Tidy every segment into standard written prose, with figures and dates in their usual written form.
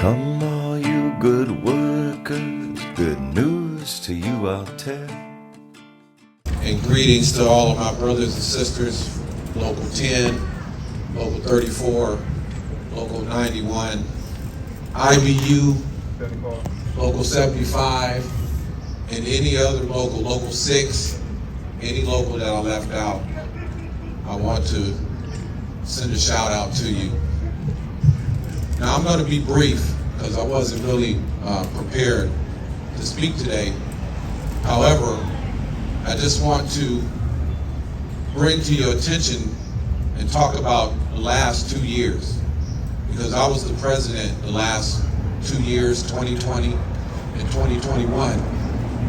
Come all you good workers, good news to you I'll tell. And greetings to all of my brothers and sisters, Local 10, Local 34, Local 91, ILWU, Local 75, and any other local, Local 6, any local that I left out. I want to send a shout out to you. Now I'm going to be brief because I wasn't really prepared to speak today. However, I just want to bring to your attention and talk about the last 2 years, because I was the president the last 2 years, 2020 and 2021,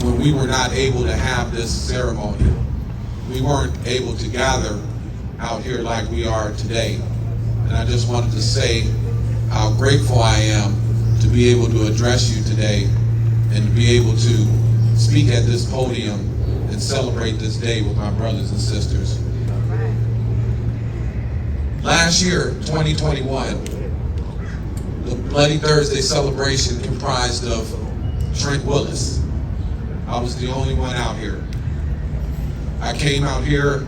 when we were not able to have this ceremony. We weren't able to gather out here like we are today. And I just wanted to say how grateful I am to be able to address you today and to be able to speak at this podium and celebrate this day with my brothers and sisters. Last year, 2021, the Bloody Thursday celebration comprised of Trent Willis. I was the only one out here. I came out here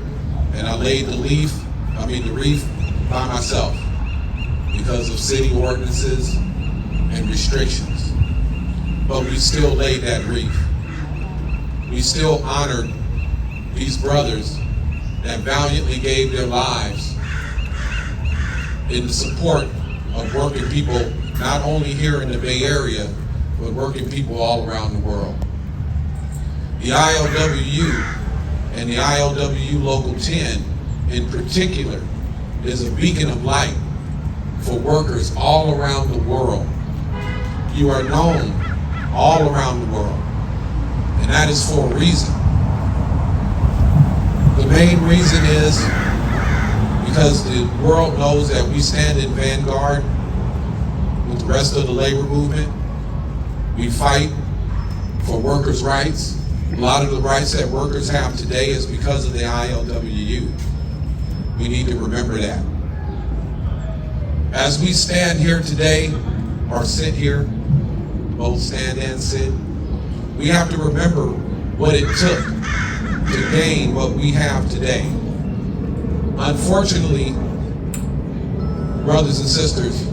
and I laid the wreath by myself because of city ordinances and restrictions. But we still laid that wreath. We still honored these brothers that valiantly gave their lives in the support of working people, not only here in the Bay Area, but working people all around the world. The ILWU and the ILWU Local 10 in particular is a beacon of light for workers all around the world. You are known all around the world, and that is for a reason. The main reason is because the world knows that we stand in vanguard with the rest of the labor movement. We fight for workers' rights. A lot of the rights that workers have today is because of the ILWU. We need to remember that. As we stand here today, or sit here, both stand and sit, we have to remember what it took to gain what we have today. Unfortunately, brothers and sisters,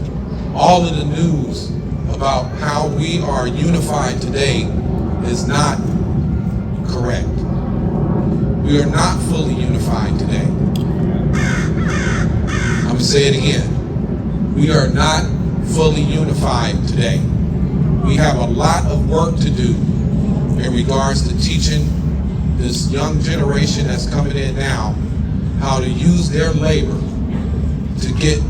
all of the news about how we are unified today is not correct. We are not fully unified today. I'm going to say it again. We are not fully unified today. We have a lot of work to do in regards to teaching this young generation that's coming in now how to use their labor to get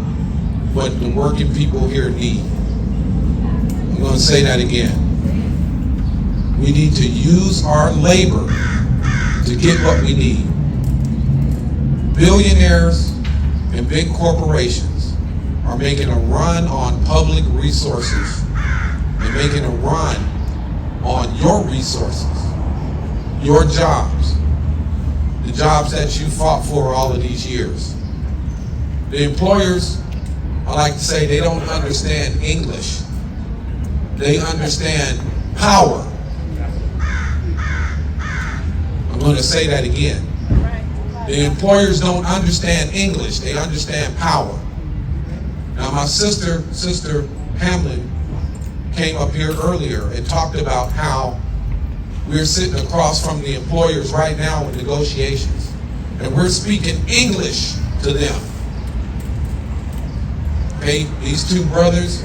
what the working people here need. I'm going to say that again. We need to use our labor to get what we need. Billionaires and big corporations are making a run on public resources and making a run on your resources, your jobs, the jobs that you fought for all of these years. The employers, I like to say, they don't understand English. They understand power. I'm going to say that again. The employers don't understand English. They understand power. Now, my sister Hamlin, came up here earlier and talked about how we're sitting across from the employers right now in negotiations, and we're speaking English to them. Okay, these two brothers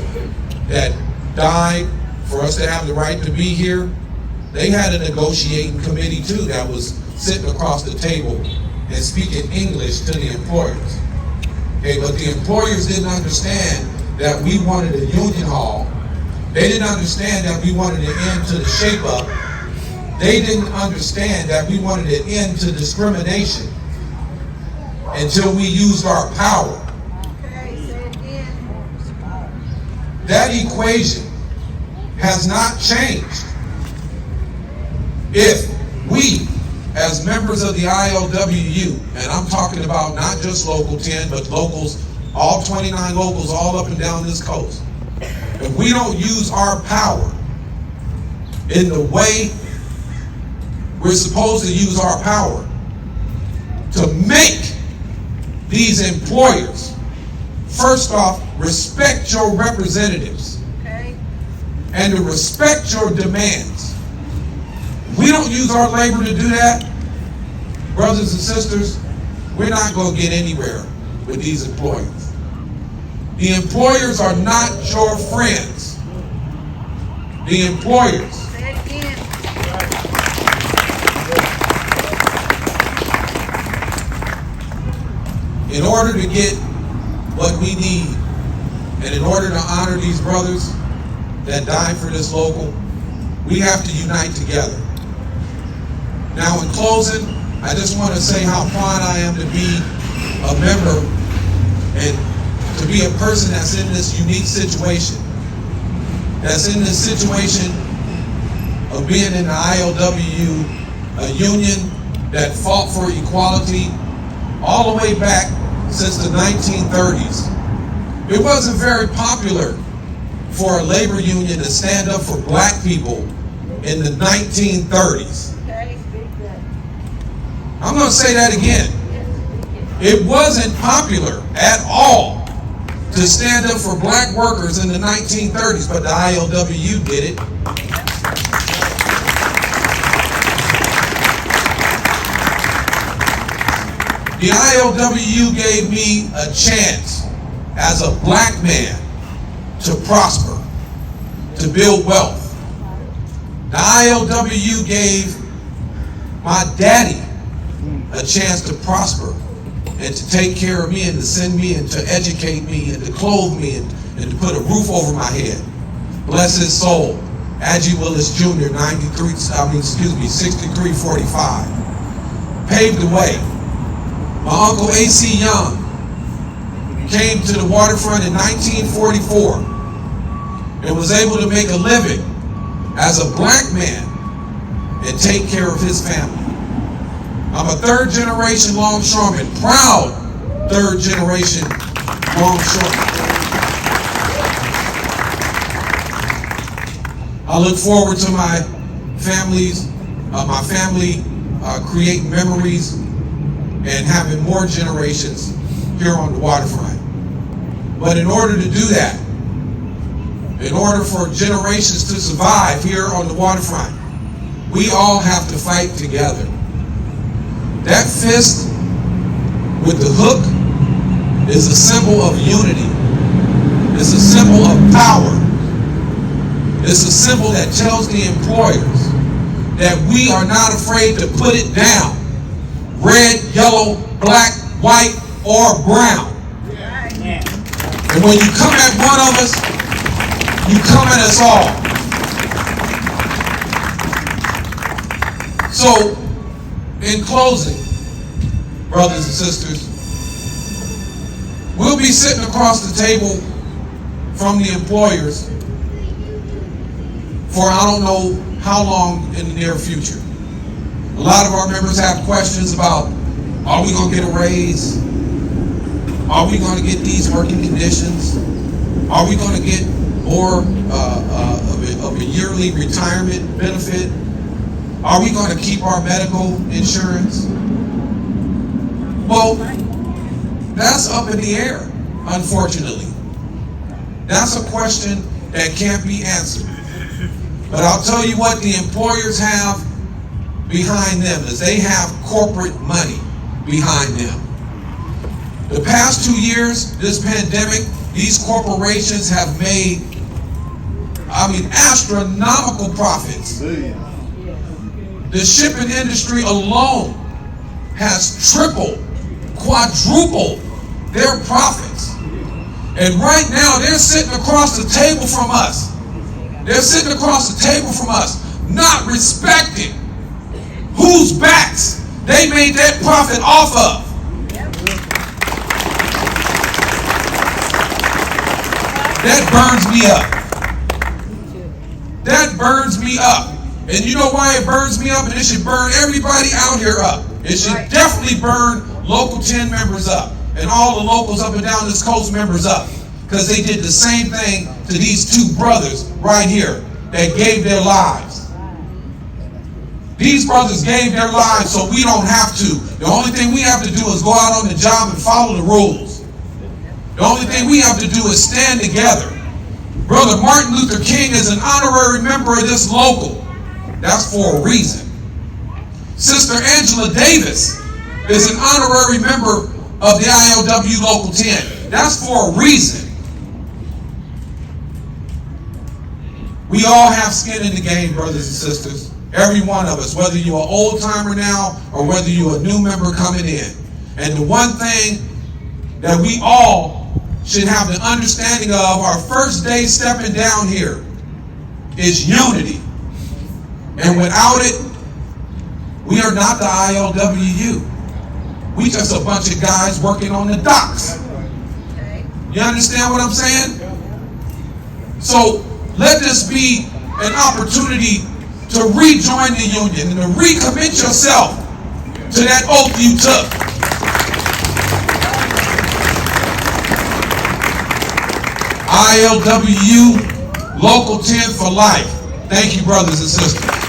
that died for us to have the right to be here, they had a negotiating committee too that was sitting across the table and speaking English to the employers. Okay, but the employers didn't understand that we wanted a union hall. They didn't understand that we wanted an end to the shape-up. They didn't understand that we wanted an end to discrimination until we used our power. That equation has not changed. If we, as members of the ILWU, and I'm talking about not just Local 10, but locals, all 29 locals all up and down this coast, if we don't use our power in the way we're supposed to use our power to make these employers, first off, respect your representatives and to respect your demands. We don't use our labor to do that, brothers and sisters, we're not going to get anywhere with these employers. The employers are not your friends. The employers. Say it again. In order to get what we need, and in order to honor these brothers that died for this local, we have to unite together. Now, in closing, I just want to say how proud I am to be a member and to be a person that's in this unique situation. That's in this situation of being in the ILWU, a union that fought for equality all the way back since the 1930s. It wasn't very popular for a labor union to stand up for black people in the 1930s. I'm going to say that again. It wasn't popular at all to stand up for black workers in the 1930s, but the ILWU did it. The ILWU gave me a chance as a black man to prosper, to build wealth. The ILWU gave my daddy a chance to prosper and to take care of me and to send me and to educate me and to clothe me and to put a roof over my head. Bless his soul. Trent Willis Jr., 6345. Paved the way. My uncle A.C. Young came to the waterfront in 1944 and was able to make a living as a black man and take care of his family. I'm a third generation longshoreman, proud third generation longshoreman. I look forward to my family creating memories and having more generations here on the waterfront. But in order to do that, in order for generations to survive here on the waterfront, we all have to fight together. That fist with the hook is a symbol of unity. It's a symbol of power. It's a symbol that tells the employers that we are not afraid to put it down. Red, yellow, black, white, or brown. And when you come at one of us, you come at us all. So, in closing, brothers and sisters, we'll be sitting across the table from the employers for I don't know how long in the near future. A lot of our members have questions about, are we going to get a raise? Are we going to get these working conditions? Are we going to get more of a yearly retirement benefit? Are we going to keep our medical insurance? Well, that's up in the air, unfortunately. That's a question that can't be answered. But I'll tell you what the employers have behind them is they have corporate money behind them. The past 2 years, this pandemic, these corporations have made, astronomical profits. The shipping industry alone has tripled, quadrupled their profits. And right now, they're sitting across the table from us. They're sitting across the table from us, not respecting whose backs they made that profit off of. That burns me up. That burns me up. And you know why it burns me up? And it should burn everybody out here up. It should definitely burn Local 10 members up and all the locals up and down this coast members up, because they did the same thing to these two brothers right here that gave their lives. These brothers gave their lives so we don't have to. The only thing we have to do is go out on the job and follow the rules. The only thing we have to do is stand together. Brother Martin Luther King is an honorary member of this local. That's for a reason. Sister Angela Davis is an honorary member of the ILWU Local 10. That's for a reason. We all have skin in the game, brothers and sisters. Every one of us, whether you're an old timer now or whether you're a new member coming in. And the one thing that we all should have the understanding of our first day stepping down here is unity. And without it, we are not the ILWU. We just a bunch of guys working on the docks. You understand what I'm saying? So let this be an opportunity to rejoin the union and to recommit yourself to that oath you took. ILWU Local 10 for life. Thank you, brothers and sisters.